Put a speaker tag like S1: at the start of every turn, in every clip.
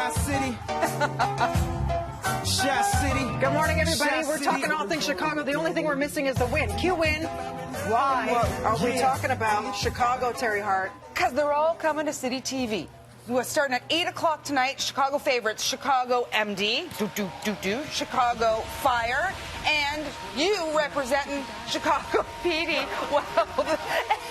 S1: Shot City. Shot City.
S2: Good morning, everybody. We're talking all things Chicago. The only thing we're missing is the win. Q win. Why are we talking about Chicago, Terry Hart?
S3: Because they're all coming to City TV. We're starting at 8 o'clock tonight. Chicago favorites, Chicago MD, Chicago Fire, and you representing Chicago PD. Well,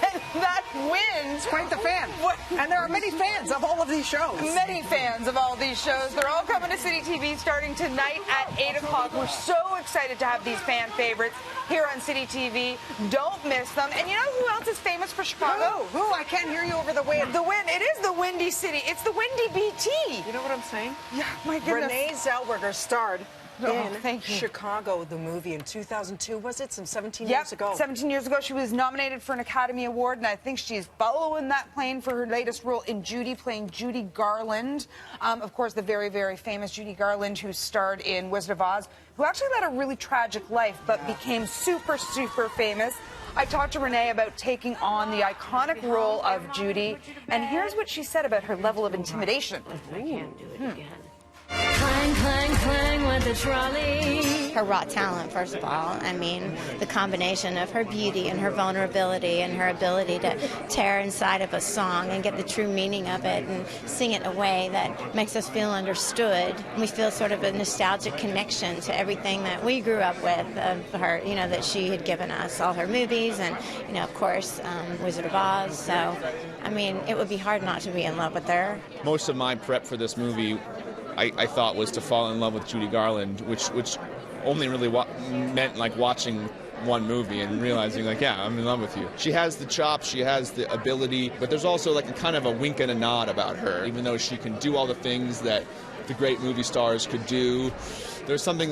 S3: and that wins.
S2: Quite the fan. And there are many fans of all of these shows.
S3: Many fans of all these shows. They're all coming to City TV starting tonight at 8 o'clock. We're so excited to have these fan favorites here on City TV. Don't miss them. And you know who else is famous for Chicago?
S2: Who? I can't hear you over the wind.
S3: The wind. It is the Windy City. It's the Windy BT.
S2: You know what I'm saying?
S3: Yeah, my goodness.
S2: Renee Zellweger starred in
S3: thank you.
S2: Chicago, the movie in 2002, was it? Some 17 years ago.
S3: 17 years ago. She was nominated for an Academy Award, and I think she's following that plane for her latest role in Judy, playing Judy Garland. Of course, the very, very famous Judy Garland, who starred in Wizard of Oz, who actually led a really tragic life, but became super, super famous. I talked to Renee about taking on the iconic role of Judy, and here's what she said about her level of intimidation.
S4: I can't do it again. Clang, clang, clang with the trolley.
S5: Her raw talent, first of all. I mean, the combination of her beauty and her vulnerability and her ability to tear inside of a song and get the true meaning of it and sing it in a way that makes us feel understood. We feel sort of a nostalgic connection to everything that we grew up with of her, you know, that she had given us, all her movies and, you know, of course, Wizard of Oz. So, I mean, it would be hard not to be in love with her.
S6: Most of my prep for this movie I thought was to fall in love with Judy Garland, which only really meant like watching one movie and realizing like, yeah, I'm in love with you. She has the chops, she has the ability, but there's also like a kind of a wink and a nod about her. Even though she can do all the things that the great movie stars could do, there's something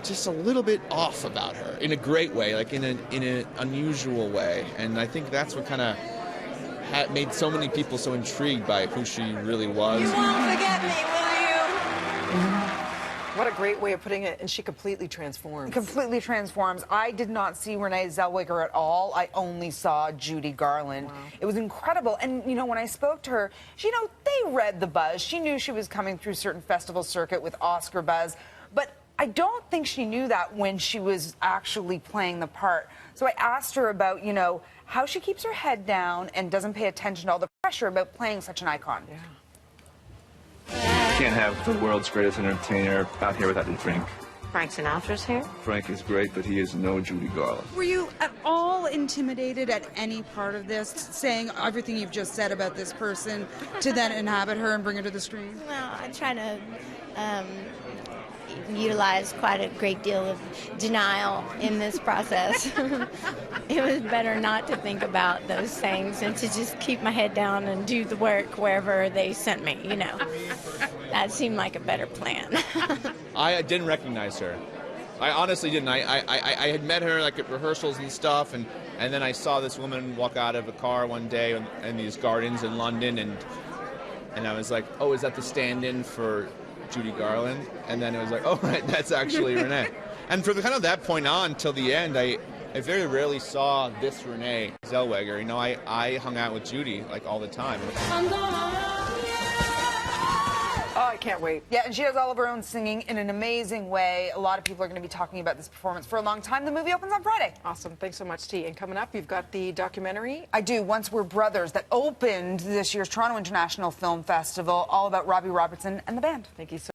S6: just a little bit off about her in a great way, like in an unusual way. And I think that's what kind of made so many people so intrigued by who she really was.
S3: You won't forget me, will you?
S2: What a great way of putting it, and she completely transforms.
S3: Completely transforms. I did not see Renee Zellweger at all. I only saw Judy Garland. Wow. It was incredible. And, you know, when I spoke to her, you know, they read the buzz. She knew she was coming through certain festival circuit with Oscar buzz. But I don't think she knew that when she was actually playing the part. So I asked her about, you know, how she keeps her head down and doesn't pay attention to all the pressure about playing such an icon.
S2: Yeah.
S7: Can't have the world's greatest entertainer out here without a drink.
S4: Frank Sinatra's here?
S7: Frank is great, but he is no Judy Garland.
S8: Were you at all intimidated at any part of this, saying everything you've just said about this person to then inhabit her and bring her to the screen?
S5: Well, I try to utilize quite a great deal of denial in this process. It was better not to think about those things and to just keep my head down and do the work wherever they sent me, you know. That seemed like a better plan.
S6: I didn't recognize her. I honestly didn't. I had met her like at rehearsals and stuff, and then I saw this woman walk out of a car one day in these gardens in London, and I was like, oh, is that the stand-in for Judy Garland? And then it was like, oh, right, that's actually Renee. And from kind of that point on till the end, I very rarely saw this Renee Zellweger. You know, I hung out with Judy like all the time.
S2: Oh, I can't wait.
S3: Yeah, and she does all of her own singing in an amazing way. A lot of people are going to be talking about this performance for a long time. The movie opens on Friday.
S2: Awesome. Thanks so much, T. And coming up, you've got the documentary.
S3: I do. Once We're Brothers, that opened this year's Toronto International Film Festival, all about Robbie Robertson and the band.
S2: Thank you so much.